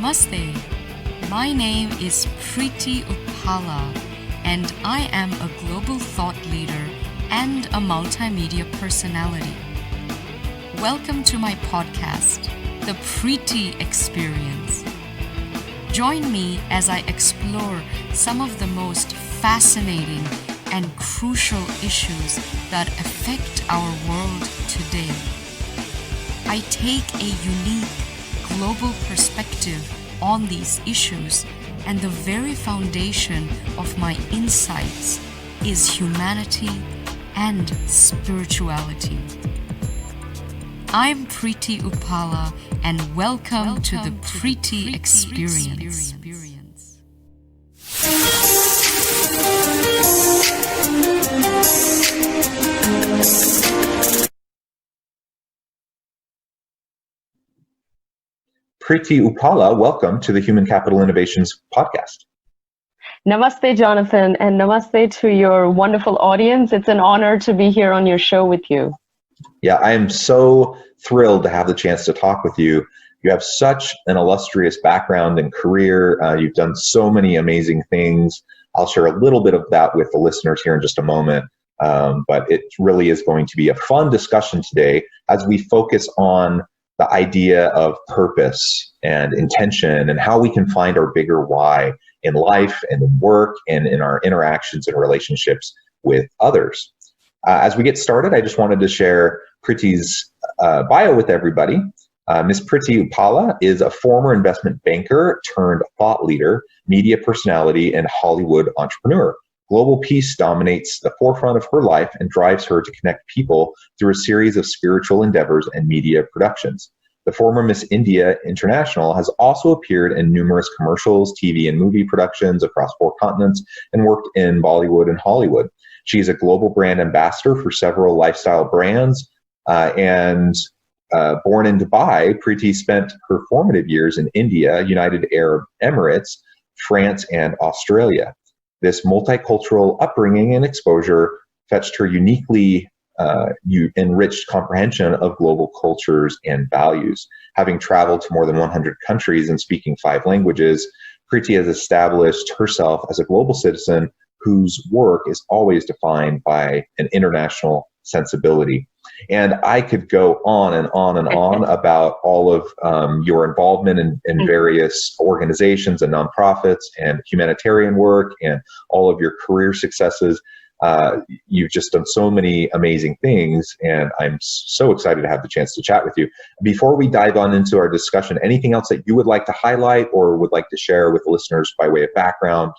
Namaste. My name is Preity Upala, and I am a global thought leader and a multimedia personality. Welcome to my podcast, The Preity Experience. Join me as I explore some of the most fascinating and crucial issues that affect our world today. I take a unique global perspective on these issues, and the very foundation of my insights is humanity and spirituality. I'm Preity Upala, and welcome to the Preity Experience. Preity Upala, welcome to the Human Capital Innovations podcast. Namaste, Jonathan, and namaste to your wonderful audience. It's an honor to be here on your show with you. Yeah, I am so thrilled to have the chance to talk with you. You have such an illustrious background and career. You've done so many amazing things. I'll share a little bit of that with the listeners here in just a moment. But it really is going to be a fun discussion today as we focus on the idea of purpose and intention and how we can find our bigger why in life and in work and in our interactions and relationships with others. As we get started, I just wanted to share Preety's bio with everybody. Ms. Preity Upala is a former investment banker turned thought leader, media personality, and Hollywood entrepreneur. Global peace dominates the forefront of her life and drives her to connect people through a series of spiritual endeavors and media productions. The former Miss India International has also appeared in numerous commercials, TV and movie productions across 4 continents and worked in Bollywood and Hollywood. She is a global brand ambassador for several lifestyle brands and born in Dubai, Preity spent her formative years in India, United Arab Emirates, France, and Australia. This multicultural upbringing and exposure fetched her uniquely enriched comprehension of cultural cultures and values. Having traveled to more than 100 countries and speaking 5 languages, Preity has established herself as a global citizen whose work is always defined by an international sensibility. And I could go on and on and on about all of your involvement in various organizations and nonprofits and humanitarian work and all of your career successes. You've just done so many amazing things, and I'm so excited to have the chance to chat with you. Before we dive on into our discussion, anything else that you would like to highlight or would like to share with the listeners by way of background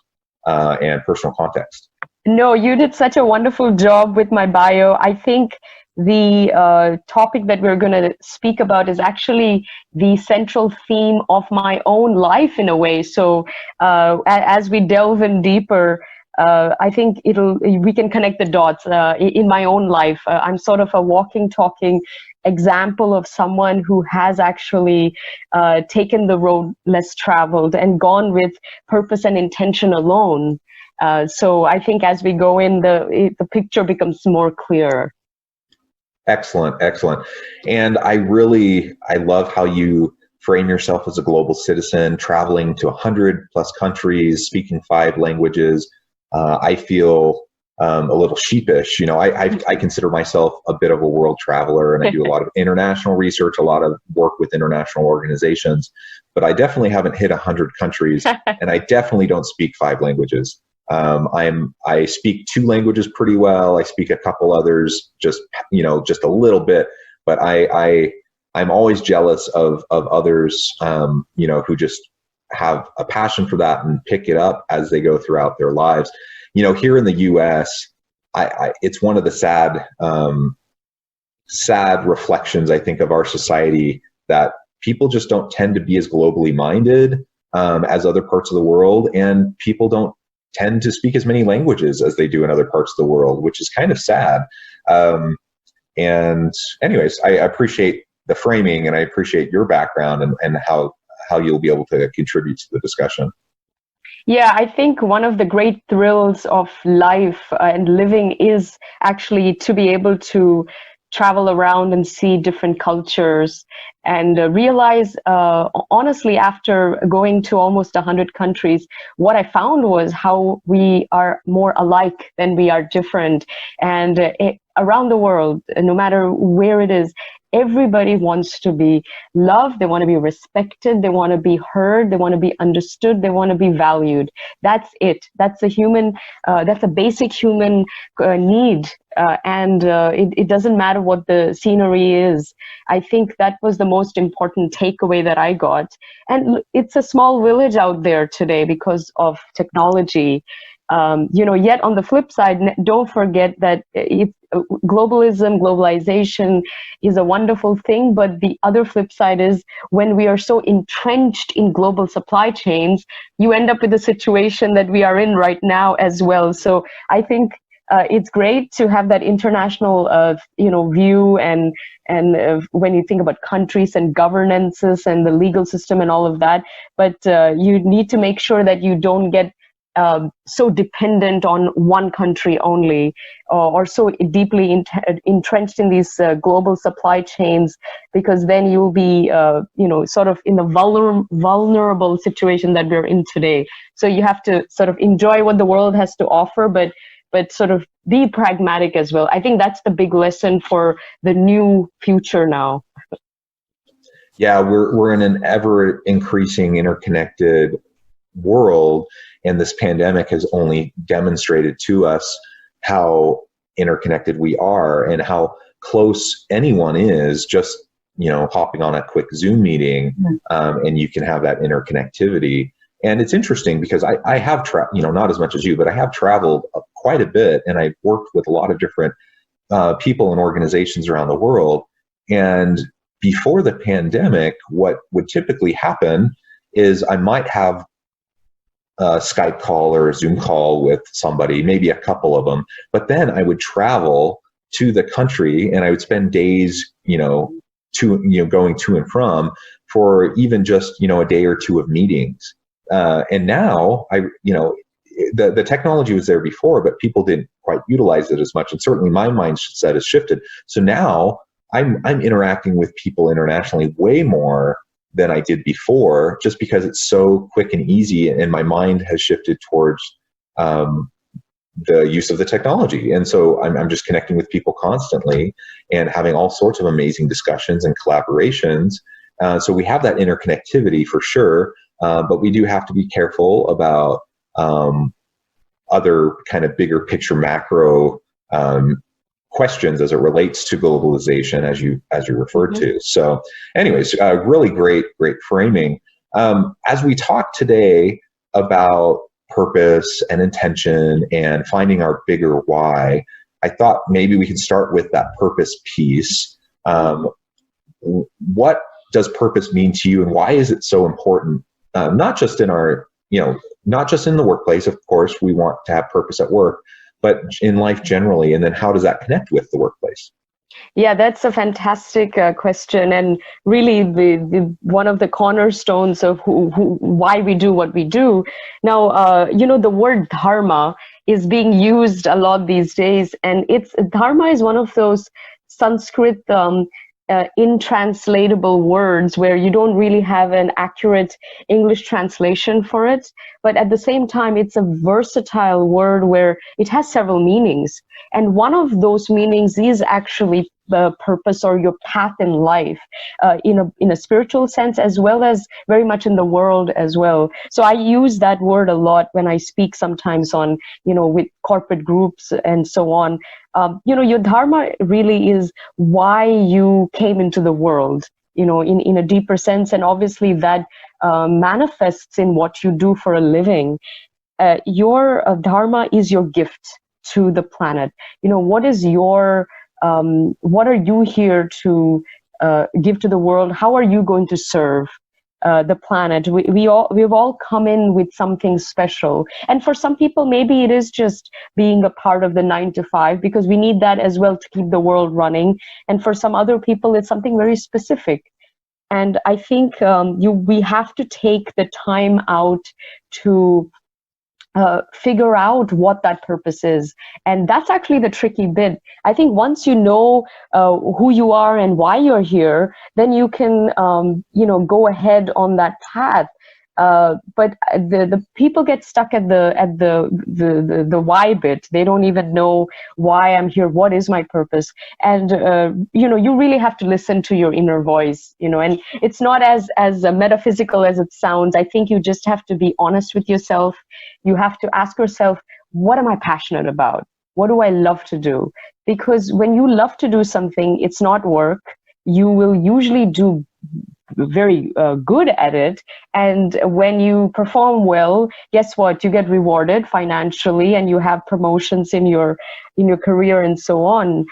and personal context? No, you did such a wonderful job with my bio. I think the topic that we're going to speak about is actually the central theme of my own life in a way. So as we delve in deeper, I think we can connect the dots in my own life. I'm sort of a walking, talking example of someone who has actually taken the road less traveled and gone with purpose and intention alone. So I think as we go in, the picture becomes more clear. Excellent, excellent. And I love how you frame yourself as a global citizen, traveling to 100 plus countries, speaking 5 languages. I feel a little sheepish. You know, I consider myself a bit of a world traveler, and I do a lot of international research, a lot of work with international organizations, but I definitely haven't hit 100 countries, and I definitely don't speak 5 languages. I speak 2 languages pretty well. I speak a couple others, just a little bit, but I'm always jealous of others, who just have a passion for that and pick it up as they go throughout their lives. You know, here in the U.S., it's one of the sad reflections, I think, of our society that people just don't tend to be as globally minded as other parts of the world, and people don't tend to speak as many languages as they do in other parts of the world, which is kind of sad. And anyways, I appreciate the framing, and I appreciate your background and how you'll be able to contribute to the discussion. Yeah, I think one of the great thrills of life and living is actually to be able to travel around and see different cultures and realize, honestly, after going to almost 100 countries, what I found was how we are more alike than we are different. And around the world, no matter where it is, everybody wants to be loved, they want to be respected, they want to be heard, they want to be understood, they want to be valued. That's it. That's a human, that's a basic human need. And it doesn't matter what the scenery is. I think that was the most important takeaway that I got. And it's a small village out there today because of technology. Yet on the flip side, don't forget that globalization is a wonderful thing, but the other flip side is when we are so entrenched in global supply chains, you end up with the situation that we are in right now as well. So I think it's great to have that international, view, and when you think about countries and governances and the legal system and all of that, but you need to make sure that you don't get so dependent on one country only, or so deeply entrenched in these global supply chains, because then you'll be, sort of in the vulnerable situation that we're in today. So you have to sort of enjoy what the world has to offer, but sort of be pragmatic as well. I think that's the big lesson for the new future now. Yeah, we're in an ever increasing interconnected world, and this pandemic has only demonstrated to us how interconnected we are and how close anyone is, just hopping on a quick Zoom meeting, and you can have that interconnectivity. And it's interesting because I have not as much as you, but I have traveled quite a bit, and I've worked with a lot of different people and organizations around the world. And before the pandemic, what would typically happen is I might have a Skype call or a Zoom call with somebody, maybe a couple of them, but then I would travel to the country and I would spend days, going to and from for even just, a day or two of meetings. And now the technology was there before, but people didn't quite utilize it as much. And certainly my mindset has shifted. So now I'm interacting with people internationally way more than I did before, just because it's so quick and easy, and my mind has shifted towards the use of the technology. And so I'm just connecting with people constantly and having all sorts of amazing discussions and collaborations. So we have that interconnectivity for sure, but we do have to be careful about other kind of bigger picture macro questions as it relates to globalization, as you referred to. So anyways, really great framing. As we talk today about purpose and intention and finding our bigger why, I thought maybe we could start with that purpose piece. What does purpose mean to you, and why is it so important? Not just in not just in the workplace, of course, we want to have purpose at work, but in life generally, and then how does that connect with the workplace? Yeah, that's a fantastic question, and really the one of the cornerstones of why we do what we do. Now, the word dharma is being used a lot these days, and dharma is one of those Sanskrit intranslatable words where you don't really have an accurate English translation for it, but at the same time it's a versatile word where it has several meanings, and one of those meanings is actually the purpose or your path in life, in a spiritual sense, as well as very much in the world as well. So I use that word a lot when I speak sometimes on, with corporate groups and so on. Your dharma really is why you came into the world, in a deeper sense, and obviously that manifests in what you do for a living. Your dharma is your gift to the planet. What is your what are you here to give to the world? How are you going to serve the planet? We've all come in with something special, and for some people maybe it is just being a part of the 9 to 5, because we need that as well to keep the world running, and for some other people it's something very specific. And I think we have to take the time out to figure out what that purpose is. And that's actually the tricky bit. I think once you know who you are and why you're here, then you can, go ahead on that path. But the people get stuck at the why bit. They don't even know why I'm here. What is my purpose? And you really have to listen to your inner voice. And it's not as metaphysical as it sounds. I think you just have to be honest with yourself. You have to ask yourself, what am I passionate about? What do I love to do? Because when you love to do something, it's not work. You will usually do very good at it, and when you perform well, guess what, you get rewarded financially and you have promotions in your career and so on.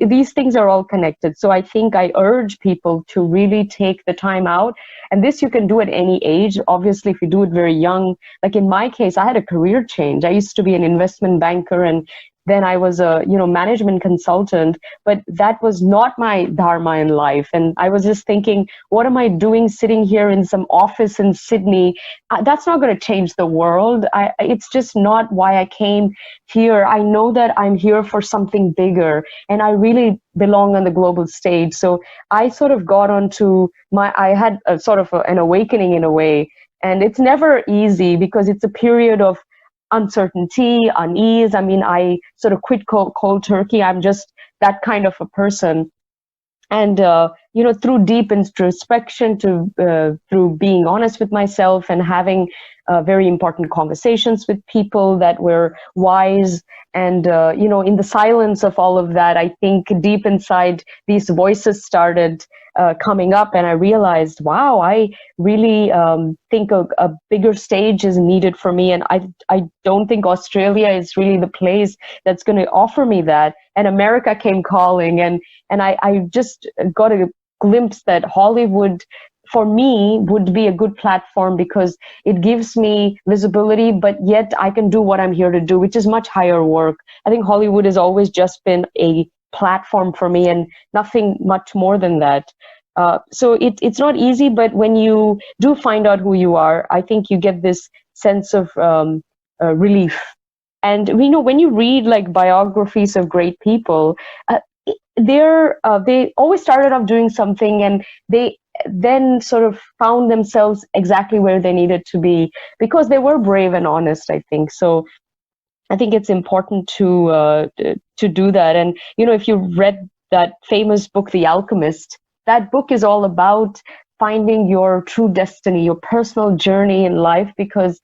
These things are all connected. So I think I urge people to really take the time out, and this you can do at any age. Obviously, if you do it very young, like in my case, I had a career change. I used to be an investment banker, and then I was a management consultant, but that was not my dharma in life. And I was just thinking, what am I doing sitting here in some office in Sydney? That's not going to change the world. It's just not why I came here. I know that I'm here for something bigger, and I really belong on the global stage. So I sort of got onto I had a sort of an awakening in a way. And it's never easy because it's a period of uncertainty, unease. I mean, I sort of quit cold turkey. I'm just that kind of a person. And, through deep introspection, through being honest with myself and having very important conversations with people that were wise. And, in the silence of all of that, I think deep inside these voices started coming up, and I realized, wow, I really think a bigger stage is needed for me. And I don't think Australia is really the place that's going to offer me that. And America came calling, and I just got a glimpse that Hollywood, for me, would be a good platform because it gives me visibility, but yet I can do what I'm here to do, which is much higher work. I think Hollywood has always just been a platform for me and nothing much more than that. So it's not easy, but when you do find out who you are, I think you get this sense of relief. And when you read like biographies of great people, they always started off doing something, and they then sort of found themselves exactly where they needed to be because they were brave and honest, I think. So I think it's important to do that. And if you read that famous book, The Alchemist, that book is all about finding your true destiny, your personal journey in life, because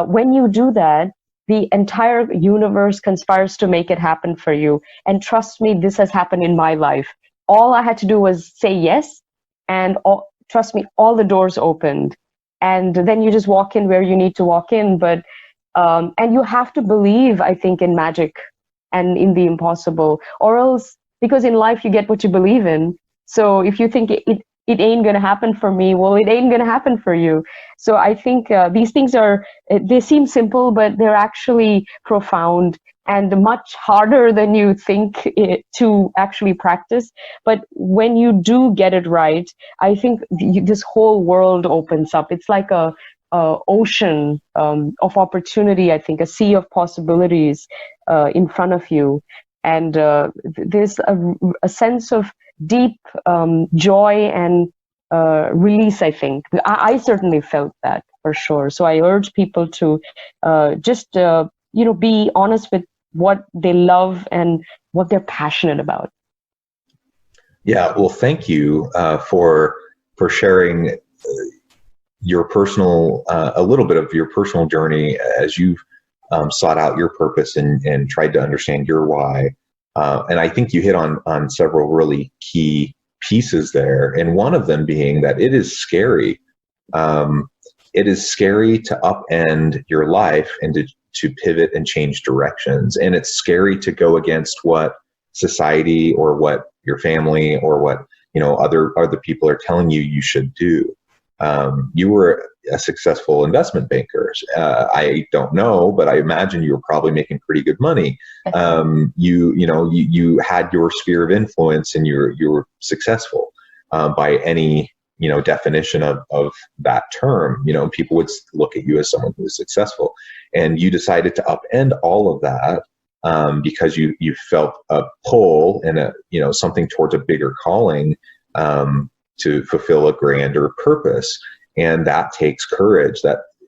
when you do that, the entire universe conspires to make it happen for you. And trust me, this has happened in my life. All I had to do was say yes, and trust me, all the doors opened. And then you just walk in where you need to walk in. But and you have to believe, I think, in magic and in the impossible, or else, because in life you get what you believe in. So if you think it ain't going to happen for me, well, it ain't going to happen for you. So I think these things they seem simple, but they're actually profound and much harder than you think to actually practice. But when you do get it right, I think this whole world opens up. It's like a ocean of opportunity, I think, a sea of possibilities in front of you. And there's a sense of deep joy and release, I think. I certainly felt that for sure. So I urge people to just be honest with what they love and what they're passionate about. Yeah, well, thank you for sharing your personal, a little bit of your personal journey as you've sought out your purpose and tried to understand your why. And I think you hit on several really key pieces there. And one of them being that it is scary. It is scary to upend your life and to pivot and change directions. And it's scary to go against what society or what your family or what other people are telling you should do. You were a successful investment banker. I don't know, but I imagine you were probably making pretty good money. You had your sphere of influence and you were successful by any definition of that term. People would look at you as someone who was successful, and you decided to upend all of that because you felt a pull and something towards a bigger calling to fulfill a grander purpose. And that takes courage,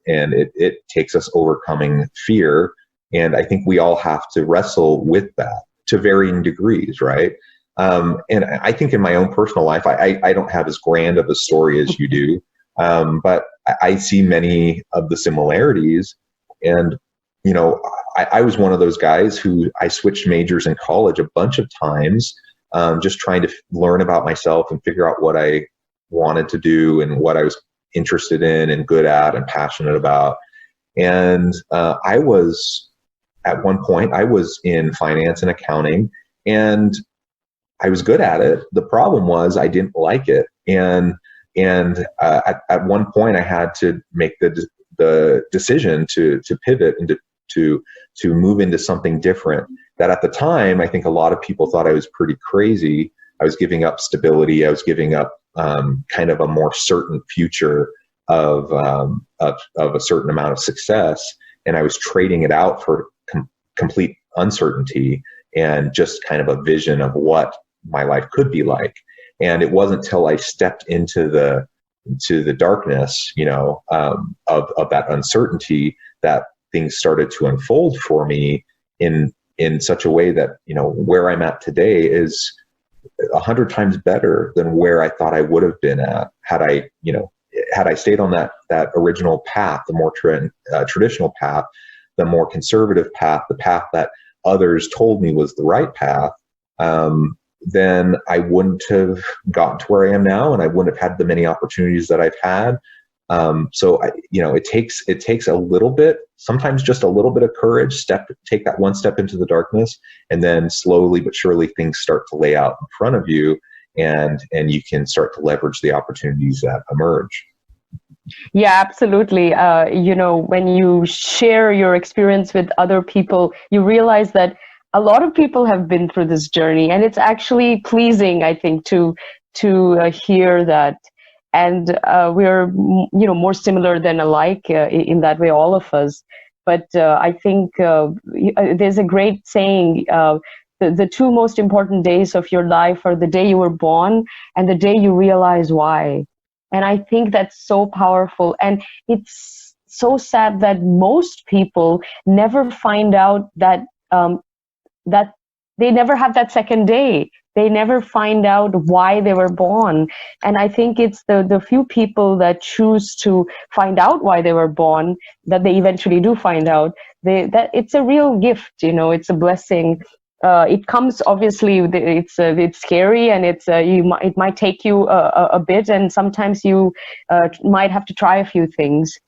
and it takes us overcoming fear. And I think we all have to wrestle with that to varying degrees, right? And I think in my own personal life, I don't have as grand of a story as you do, but I see many of the similarities. And, I was one of those guys who I switched majors in college a bunch of times, just trying to learn about myself and figure out what I wanted to do and what I was interested in and good at and passionate about. And at one point, I was in finance and accounting, and I was good at it. The problem was I didn't like it. And at one point, I had to make the decision to pivot and to move into something different. That at the time, I think a lot of people thought I was pretty crazy. I was giving up stability. I was giving up kind of a more certain future of a certain amount of success, and I was trading it out for complete uncertainty and just kind of a vision of what my life could be like. And it wasn't until I stepped into the darkness, of that uncertainty, that things started to unfold for me in such a way that, where I'm at today is 100 times better than where I thought I would have been at had I stayed on that original path, the more traditional path, the more conservative path, the path that others told me was the right path. Then I wouldn't have gotten to where I am now, and I wouldn't have had the many opportunities that I've had. It takes a little bit, sometimes just a little bit of courage, take that one step into the darkness, and then slowly but surely things start to lay out in front of you, and you can start to leverage the opportunities that emerge. Yeah, absolutely. When you share your experience with other people, you realize that a lot of people have been through this journey, and it's actually pleasing, I think, to hear that. And we're, more similar than alike in that way, all of us. But I think there's a great saying, the two most important days of your life are the day you were born and the day you realize why. And I think that's so powerful. And it's so sad that most people never find out that that they never have that second day. They never find out why they were born. And I think it's the few people that choose to find out why they were born, that they eventually do find out, that it's a real gift, it's a blessing. It comes, obviously, it's scary, and it might take you a bit, and sometimes you might have to try a few things.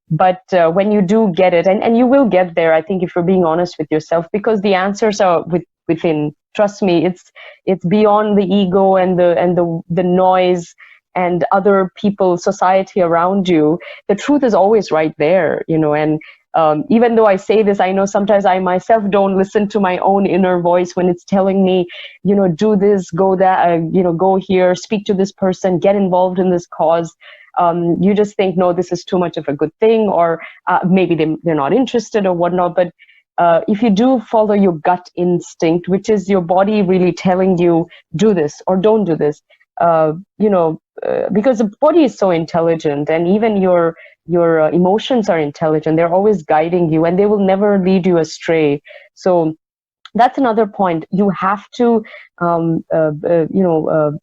But when you do get it, and you will get there, I think, if you're being honest with yourself, because the answers are within. Trust me, it's beyond the ego and the noise and other people, society around you. The truth is always right there, and even though I say this, I know sometimes I myself don't listen to my own inner voice when it's telling me, do this, go that, go here, speak to this person, get involved in this cause. You just think, no, this is too much of a good thing, or maybe they're not interested or whatnot. But if you do follow your gut instinct, which is your body really telling you, do this or don't do this, because the body is so intelligent, and even your emotions are intelligent. They're always guiding you, and they will never lead you astray. So that's another point. You have to,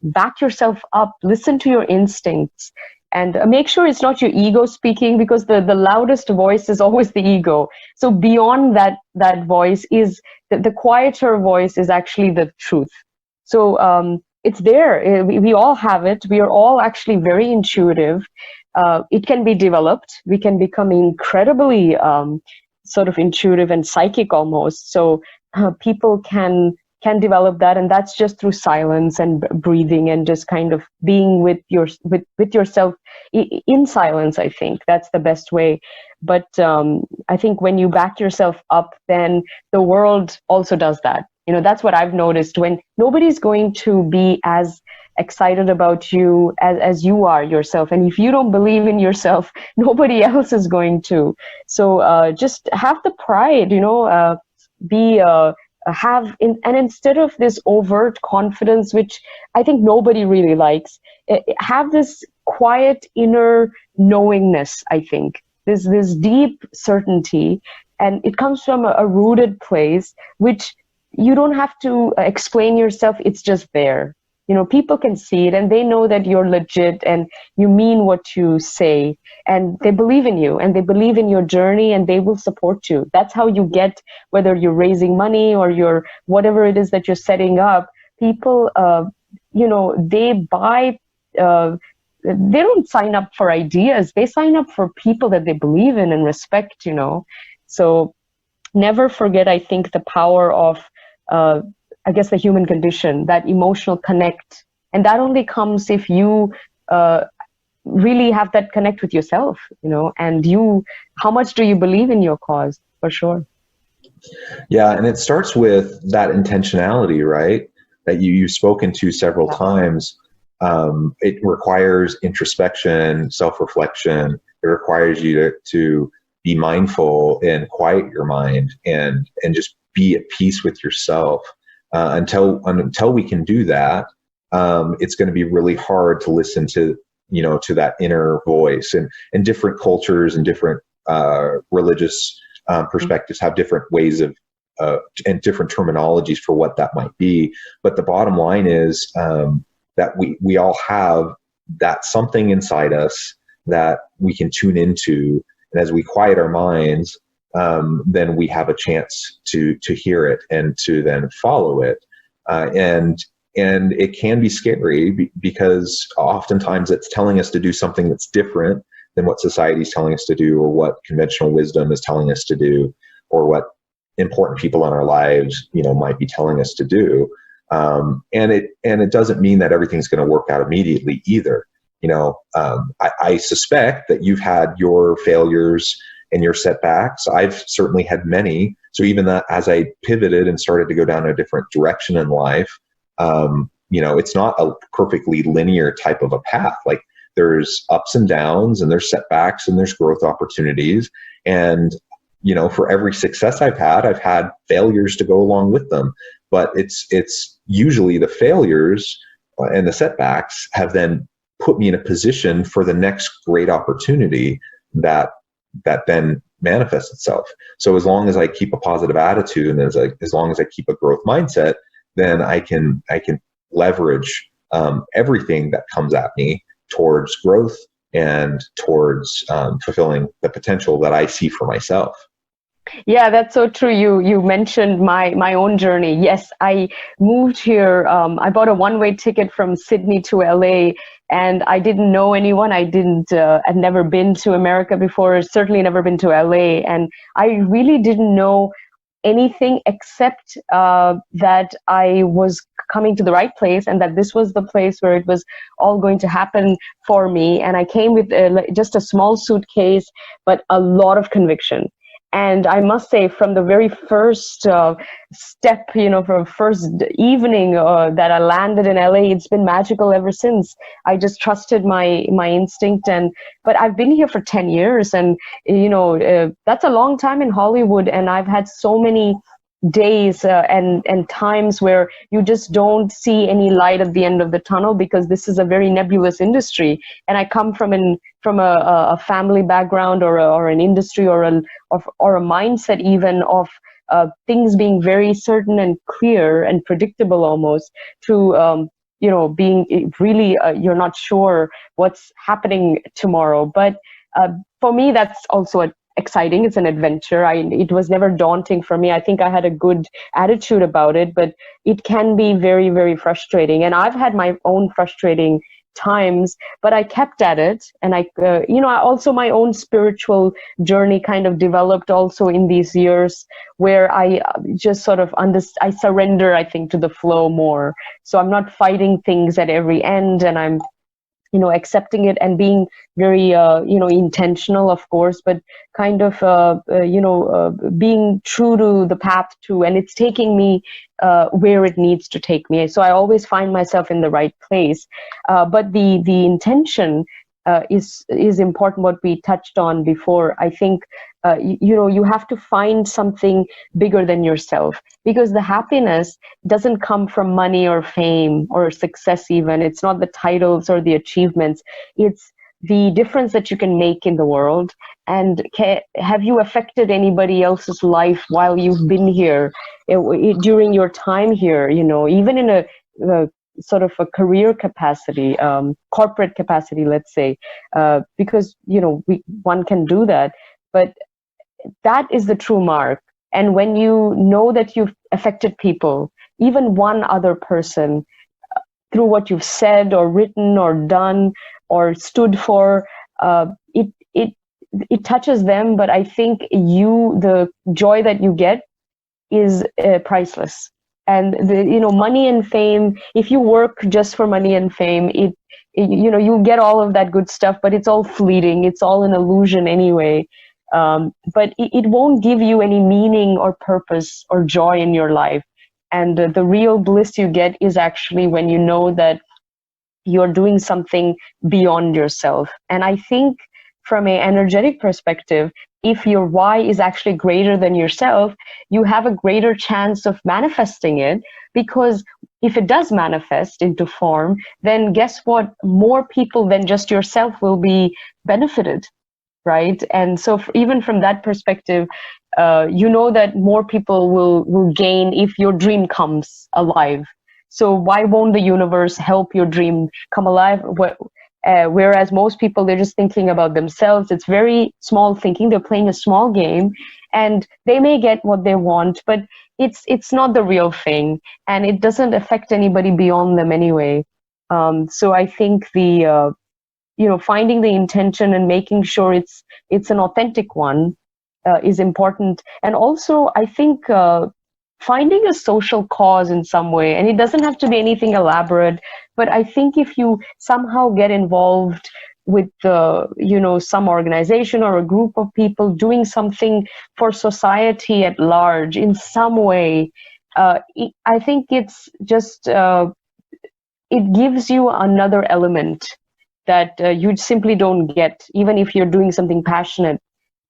back yourself up, listen to your instincts, and make sure it's not your ego speaking, because the loudest voice is always the ego. So beyond that voice is the quieter voice is actually the truth. So it's there. We all have it. We are all actually very intuitive. It can be developed. We can become incredibly sort of intuitive and psychic almost. So people can develop that, and that's just through silence and breathing and just kind of being with yourself in silence. I think that's the best way. But I think when you back yourself up, then the world also does that. That's what I've noticed. When nobody's going to be as excited about you as you are yourself. And if you don't believe in yourself, nobody else is going to. So just have the pride, be and instead of this overt confidence, which I think nobody really likes, have this quiet inner knowingness. I think this deep certainty, and it comes from a rooted place, which you don't have to explain yourself. It's just there. People can see it, and they know that you're legit and you mean what you say, and they believe in you and they believe in your journey, and they will support you. That's how you get, whether you're raising money or you're whatever it is that you're setting up. People, they buy, they don't sign up for ideas. They sign up for people that they believe in and respect, So never forget, I think, the power of, I guess, the human condition, that emotional connect. And that only comes if you really have that connect with yourself, and how much do you believe in your cause, for sure. Yeah, and it starts with that intentionality, right? That you've spoken to several times. It requires introspection, self-reflection. It requires you to be mindful and quiet your mind and just be at peace with yourself. Until we can do that, it's going to be really hard to listen to that inner voice. And different cultures and different religious perspectives have different ways of and different terminologies for what that might be. But the bottom line is that we all have that something inside us that we can tune into, and as we quiet our minds, then we have a chance to hear it and to then follow it. And it can be scary because oftentimes it's telling us to do something that's different than what society is telling us to do, or what conventional wisdom is telling us to do, or what important people in our lives, might be telling us to do. And it doesn't mean that everything's going to work out immediately either. I suspect that you've had your failures and your setbacks. I've certainly had many. So even that, as I pivoted and started to go down a different direction in life, it's not a perfectly linear type of a path. Like, there's ups and downs, and there's setbacks, and there's growth opportunities. And, for every success I've had failures to go along with them. But it's usually the failures and the setbacks have then put me in a position for the next great opportunity that then manifests itself. So as long as I keep a positive attitude, and as long as I keep a growth mindset, then I can leverage everything that comes at me towards growth and towards fulfilling the potential that I see for myself. Yeah, that's so true. You mentioned my own journey. Yes, I moved here. I bought a one-way ticket from Sydney to LA, and I didn't know anyone. I had never been to America before, certainly never been to LA. And I really didn't know anything except that I was coming to the right place, and that this was the place where it was all going to happen for me. And I came with just a small suitcase, but a lot of conviction. And I must say, from the very first step, from first evening that I landed in LA, it's been magical ever since. I just trusted my instinct. But I've been here for 10 years, and that's a long time in Hollywood. And I've had so many days and times where you just don't see any light at the end of the tunnel, because this is a very nebulous industry. And I come from a family background, or an industry, or a mindset even of things being very certain and clear and predictable almost, to being really you're not sure what's happening tomorrow. But for me, that's also exciting. It's an adventure. It was never daunting for me. I think I had a good attitude about it, but it can be very, very frustrating. And I've had my own frustrating times, but I kept at it. And I also, my own spiritual journey kind of developed also in these years, where I just sort of I surrender, I think, to the flow more. So I'm not fighting things at every end, and I'm accepting it and being very, intentional, of course, but kind of, being true to the path too. And it's taking me where it needs to take me. So I always find myself in the right place. But the intention is important, what we touched on before. I think, you have to find something bigger than yourself, because the happiness doesn't come from money or fame or success even. It's not the titles or the achievements. It's the difference that you can make in the world. And have you affected anybody else's life while you've been here, during your time here, even in a sort of a career capacity, corporate capacity, let's say, because, one can do that. But that is the true mark. And when you know that you've affected people, even one other person, through what you've said or written or done or stood for, it touches them. But I think the joy that you get is priceless. And money and fame, if you work just for money and fame, you get all of that good stuff, but it's all fleeting. It's all an illusion anyway. But it won't give you any meaning or purpose or joy in your life. And the real bliss you get is actually when you know that you're doing something beyond yourself. And I think from an energetic perspective, if your why is actually greater than yourself, you have a greater chance of manifesting it. Because if it does manifest into form, then guess what? More people than just yourself will be benefited. Right? And so even from that perspective, that more people will gain if your dream comes alive. So why won't the universe help your dream come alive? Whereas most people, they're just thinking about themselves. It's very small thinking. They're playing a small game, and they may get what they want, but it's not the real thing, and it doesn't affect anybody beyond them anyway. So I think the finding the intention and making sure it's an authentic one is important. And also, I think finding a social cause in some way, and it doesn't have to be anything elaborate, but I think if you somehow get involved with some organization or a group of people doing something for society at large in some way, I think it's just it gives you another element that you simply don't get, even if you're doing something passionate.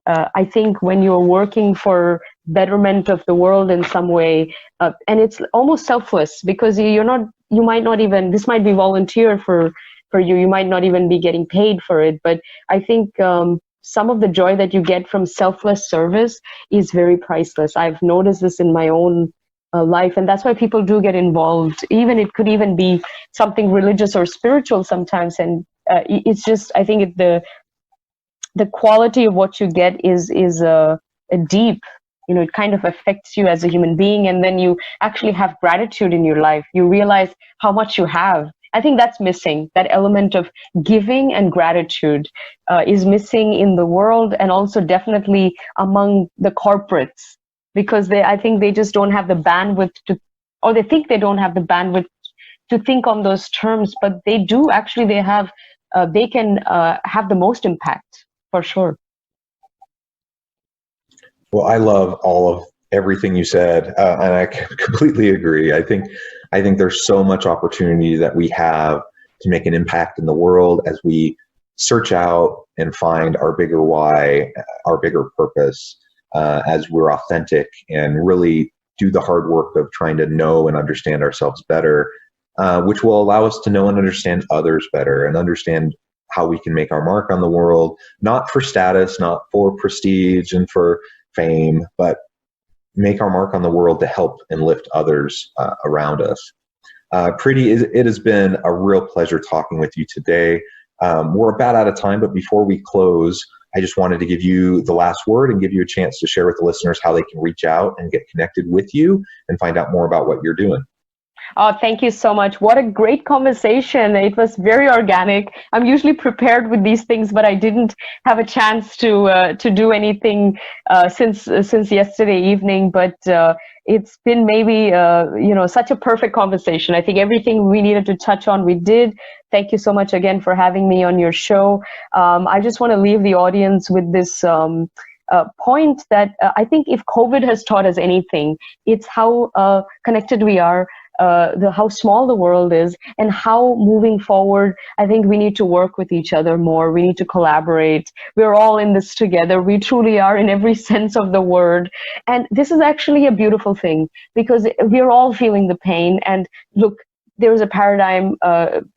I think when you're working for betterment of the world in some way, and it's almost selfless, because you might not even, this might be volunteer for you, you might not even be getting paid for it, but I think some of the joy that you get from selfless service is very priceless. I've noticed this in my own life, and that's why people do get involved. It could even be something religious or spiritual sometimes, and it's just, I think the quality of what you get is a deep, it kind of affects you as a human being, and then you actually have gratitude in your life. You realize how much you have. I think that's missing. That element of giving and gratitude is missing in the world, and also definitely among the corporates, because I think they just don't have the bandwidth or they think they don't have the bandwidth to think on those terms, but they do actually. They can have the most impact, for sure. Well, I love all of everything you said, and I completely agree. I think there's so much opportunity that we have to make an impact in the world as we search out and find our bigger why, our bigger purpose, as we're authentic and really do the hard work of trying to know and understand ourselves better, which will allow us to know and understand others better and understand how we can make our mark on the world, not for status, not for prestige and for fame, but make our mark on the world to help and lift others around us. Preity, it has been a real pleasure talking with you today. We're about out of time, but before we close, I just wanted to give you the last word and give you a chance to share with the listeners how they can reach out and get connected with you and find out more about what you're doing. Oh, thank you so much. What a great conversation. It was very organic. I'm usually prepared with these things, but I didn't have a chance to do anything since yesterday evening. But it's been maybe such a perfect conversation. I think everything we needed to touch on, we did. Thank you so much again for having me on your show. I just want to leave the audience with this point that I think if COVID has taught us anything, it's how connected we are, how small the world is, and how moving forward, I think we need to work with each other more. We need to collaborate. We're all in this together. We truly are in every sense of the word. And this is actually a beautiful thing because we're all feeling the pain. And look, there is a paradigm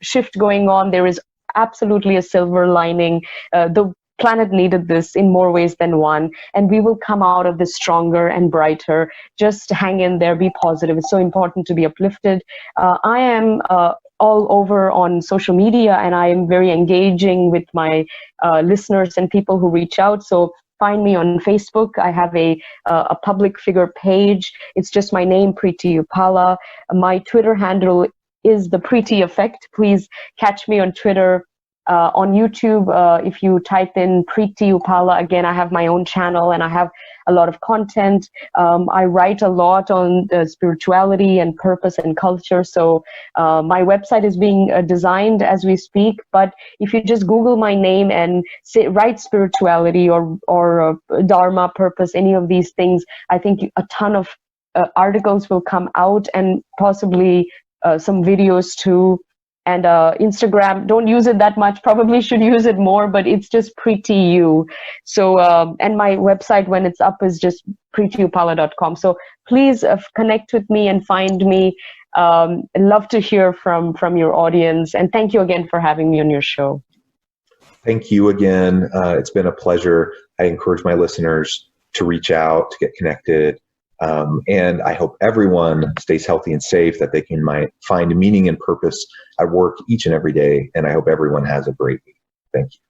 shift going on. There is absolutely a silver lining. The planet needed this in more ways than one, and we will come out of this stronger and brighter. Just hang in there, be positive. It's so important to be uplifted. I am all over on social media, and I am very engaging with my listeners and people who reach out. So find me on Facebook. I have a public figure page. It's just my name, Preity Upala. My Twitter handle is the Preity Effect. Please catch me on Twitter. On YouTube, if you type in Preity Upala, again, I have my own channel and I have a lot of content. I write a lot on spirituality and purpose and culture. So my website is being designed as we speak. But if you just Google my name and write spirituality or dharma, purpose, any of these things, I think a ton of articles will come out, and possibly some videos too. And Instagram, don't use it that much, probably should use it more, but it's just Preity U. So, and my website when it's up is just preetyupala.com. So please connect with me and find me. Love to hear from your audience. And thank you again for having me on your show. Thank you again. It's been a pleasure. I encourage my listeners to reach out, to get connected. And I hope everyone stays healthy and safe, that they can find meaning and purpose at work each and every day. And I hope everyone has a great week. Thank you.